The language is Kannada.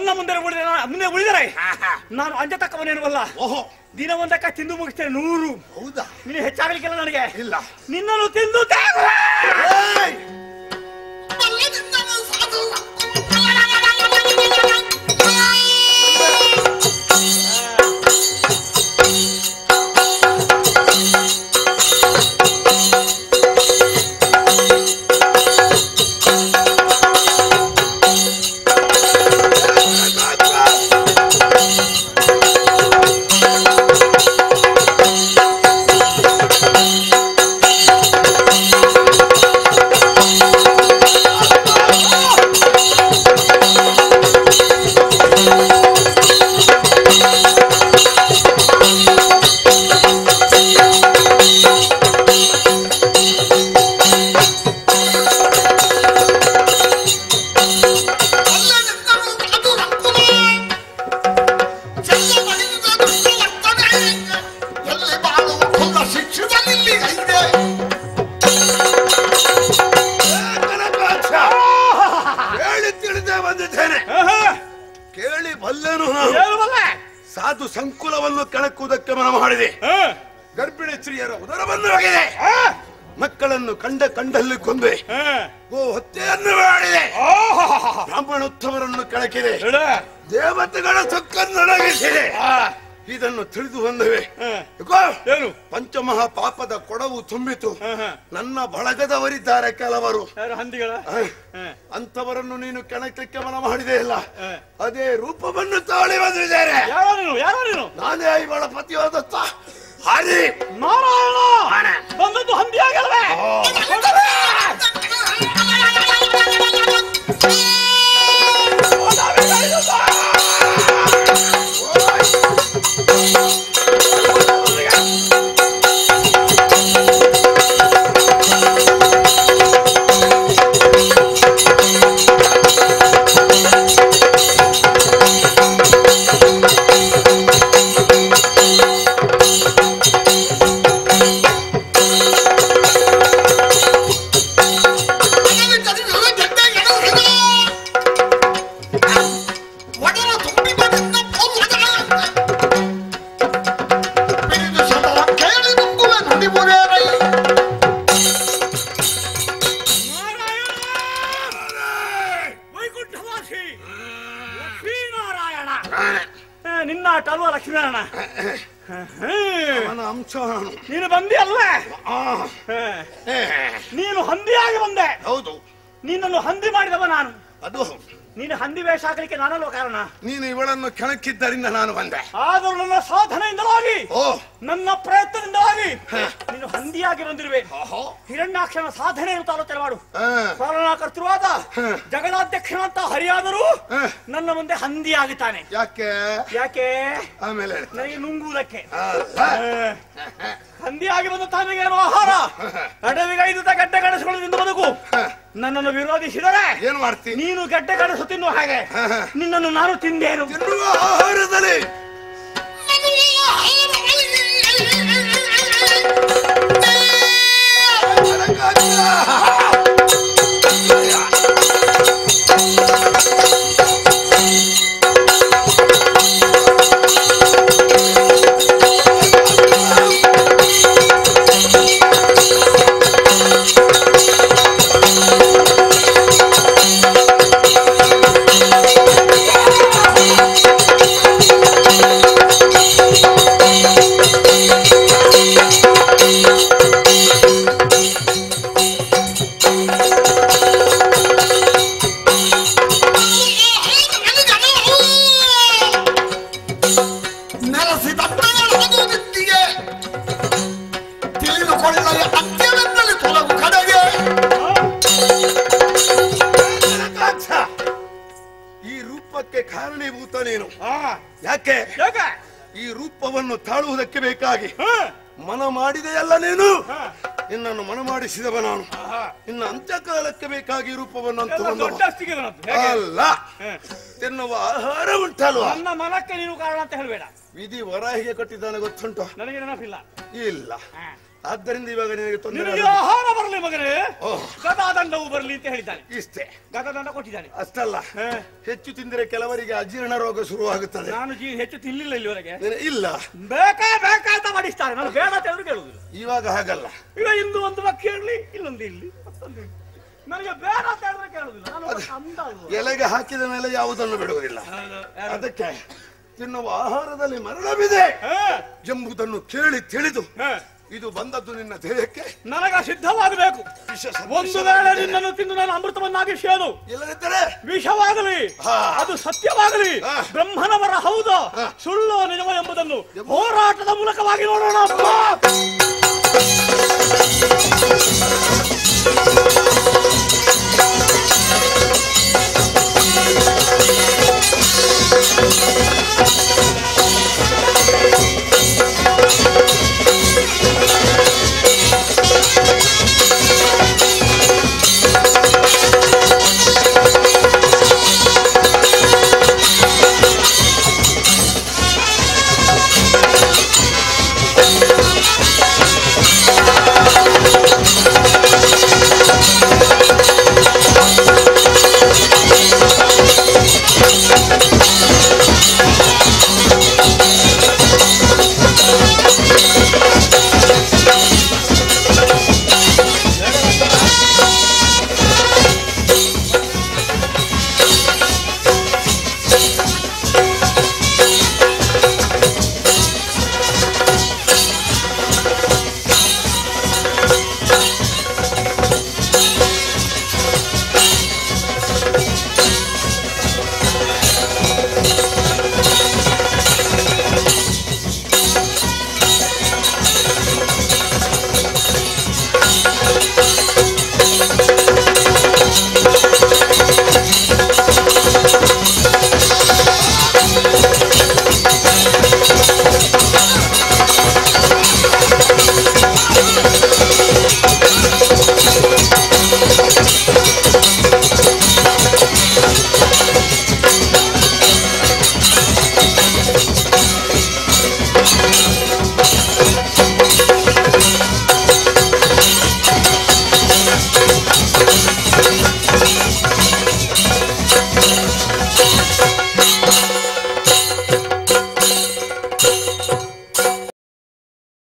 ನನ್ನ ಮುಂದೆ ಉಳಿದರೆ ನಾನು ಅಂಜತಕ್ಕವನೇನುವಲ್ಲ. ಓಹೋ, ದಿನ ಒಂದಕ್ಕ ತಿಂದು ಮುಗಿಸ್ತೇನೆ 100. ಹೌದಾ? ನೀನು ಹೆಚ್ಚಾಗಲಿಕ್ಕಿಲ್ಲ ನನಗೆ. ಇಲ್ಲ, ನಿನ್ನನ್ನು ತಿಂದು ಕೇಳಿ ಬಲ್ಲೆನು. ಸಾಧು ಸಂಕುಲವನ್ನು ಕೆಣಕುವುದಕ್ಕೆ ಮನ ಮಾಡಿದೆ. ಗರ್ಭಿಣಿ ಸ್ತ್ರೀಯರ ಉದರವನ್ನು ಒಗೆದೆ. ಮಕ್ಕಳನ್ನು ಕಂಡಲ್ಲಿ ಕೊಂದೆ. ಗೋ ಹತ್ಯೆಯನ್ನು ಮಾಡಿದೆ. ಬ್ರಾಹ್ಮಣೋತ್ತಮರನ್ನು ಕೆಳಕಿದೆ. ದೇವತೆಗಳ ಸೊಕ್ಕನ್ನೊಳಗಿಸಿದೆ. ಇದನ್ನು ತಿಳಿದು ಬಂದವೆ. ಪಂಚಮಹಾ ಪಾಪದ ಕೊಡವು ತುಂಬಿತು. ನನ್ನ ಬಳಗದವರಿದ್ದಾರೆ ಕೆಲವರು. ಅಂತವರನ್ನು ನೀನು ಕೆಣಕಕ್ಕೆ ಮನ ಮಾಡಿದೆ ಇಲ್ಲ. ಅದೇ ರೂಪವನ್ನು ತಾಳಿ ಬಂದಿದ್ದಾರೆ. ನಾನೇ ಇವಳ ಪತಿಯಾದತ್ತ ಹರಿ ನಾರಾಯಣ ಬಂದದ್ದು ಹಂದಿಯಾಗಲ್ವೇ? ನಿನ್ನಾಟ ಅಲ್ವಾ ಲಕ್ಷ್ಮೀನಾರಾಯಣ? ಅಂಶ ನೀನು ಬಂದಿ ಅಲ್ಲ, ನೀನು ಹಂದಿಯಾಗಿ ಬಂದೆ. ಹೌದು, ನಿನ್ನನ್ನು ಹಂದಿ ಮಾಡಿದವ ನಾನು. ಅದು ನೀನು ಹಂದಿ ವೇಷ ಹಾಕಲಿಕ್ಕೆ ನಾನಲ್ವ ಕಾರಣ. ನೀನು ಇವಳನ್ನು ಕೆಣಕಿದ್ದರಿಂದ ನಾನು ಬಂದೆ. ಆದರೂ ನನ್ನ ಸಾಧನೆಯಿಂದಲಾಗಿ, ನನ್ನ ಪ್ರಯತ್ನದಿಂದಲಾಗಿ ನೀನು ಹಂದಿಯಾಗಿ ಬಂದಿರುವೆ. ಹಿರಣ್ಯಾಕ್ಷನ ಸಾಧನೆ ಅಂತ ಆಲೋಚನೆ ಮಾಡು. ಪಾಲನಾಕರ್ತೃವಾದ ಜಗದಾಧ್ಯಕ್ಷನಂತ ಹರಿಯಾದರೂ ನನ್ನ ಮುಂದೆ ಹಂದಿ ಆಗುತ್ತಾನೆ. ಯಾಕೆ? ಆಮೇಲೆ ನನಗೆ ನುಂಗುವುದಕ್ಕೆ. ಹಂದಿಯಾಗಿ ಬಂದ ತಾನಿಗೇನು ಆಹಾರ? ಅಡವಿಗೈದು ಗಡ್ಡೆ ಗಡಸುಗಳು ಬದುಕು. ನನ್ನನ್ನು ವಿರೋಧಿಸಿದರೆ ಏನು ಮಾಡ್ತೀನಿ? ನೀನು ಗಡ್ಡೆ ಗಡಸು ತಿನ್ನುವ ಹಾಗೆ ನಿನ್ನನ್ನು ನಾನು ತಿಂದೇನು. ಆಹಾರದಲ್ಲಿ ಕಾರಣೀಭೂತ ನೀನು. ಯಾಕೆ? ಈ ರೂಪವನ್ನು ತಾಳುವುದಕ್ಕೆ ಬೇಕಾಗಿ ಮನ ಮಾಡಿದೆಯಲ್ಲ ನೀನು. ನಿನ್ನನ್ನು ಮನ ಮಾಡಿಸಿದವ ನಾನು. ಇನ್ನು ಅಂತ್ಯಕಾಲಕ್ಕೆ ಬೇಕಾಗಿ ರೂಪವನ್ನು ಅಲ್ಲ ತಿನ್ನುವ ಆಹಾರ ಉಂಟಲ್ವ? ನನ್ನ ಮನಕ್ಕೆ ನೀನು ಕಾರಣ ಅಂತ ಹೇಳಬೇಡ. ವಿಧಿ ವರಾಹಿಗೆ ಕೊಟ್ಟಿದ್ದಾನೆ ಗೊತ್ತುಂಟು? ನನಗೆ ನೆನಪಿಲ್ಲ. ಇಲ್ಲ, ಆದ್ದರಿಂದ ಇವಾಗ ನಿನಗೆ ತೊಂದರೆ ನಿನಗೆ ಆಹಾರ ಬರಲಿ ಮಗನೇ, ಗದಾದಂಡವು ಬರಲಿ ಅಂತ ಹೇಳಿದ್ದಾನೆ. ಇಷ್ಟೇ, ಗದಾದಂಡ ಕೊಟ್ಟಿದ್ದಾನೆ. ಅಷ್ಟಲ್ಲ, ಹೆಚ್ಚು ತಿಂದರೆ ಕೆಲವರಿಗೆ ಅಜೀರ್ಣ ರೋಗ ಶುರುವಾಗುತ್ತದೆ. ನಾನು ಹೆಚ್ಚು ತಿನ್ಲಿಲ್ಲ ಇಲ್ಲಿವರೆಗೆ. ಇಲ್ಲ, ಬೇಕಾ ಮಾಡಿಸ್ತಾರೆ. ನಾನು ಬೇಡ ಅಂತ ಹೇಳಿದ್ರು ಕೇಳುದಿಲ್ಲ. ಇವಾಗ ಹಾಗಲ್ಲ. ಈಗ ಇಂದು ಒಂದು ವಾಕ್ಯ ಹೇಳಲಿ, ಇನ್ನೊಂದು ಇಲ್ಲಿ, ಮತ್ತೊಂದು ನನಗೆ ಬೇಡ ಅಂತ ಹೇಳಿದ್ರೆ ಕೇಳುದಿಲ್ಲ. ಎಲೆಗೆ ಹಾಕಿದ ಮೇಲೆ ಯಾವುದನ್ನು ಬಿಡುವುದಿಲ್ಲ. ಅದಕ್ಕೆ ತಿನ್ನುವ ಆಹಾರದಲ್ಲಿ ಮರಣವಿದೆ ಎಂಬುದನ್ನು ಕೇಳಿ ತಿಳಿದು ಇದು ಬಂದದ್ದು ನಿನ್ನ ದೇಹಕ್ಕೆ ನನಗ ಸಿದ್ಧವಾಗಬೇಕು. ಒಂದು ವೇಳೆ ನಿನ್ನನ್ನು ತಿಂದು ನಾನು ಅಮೃತವನ್ನಾಗಿ ಸೇರು, ಇಲ್ಲದಿದ್ದರೆ ವಿಷವಾಗಲಿ, ಅದು ಸತ್ಯವಾಗಲಿ, ಬ್ರಹ್ಮನವರ ಹೌದು ಸುಳ್ಳು ನಿಜವ ಎಂಬುದನ್ನು ಹೋರಾಟದ ಮೂಲಕವಾಗಿ ನೋಡೋಣ.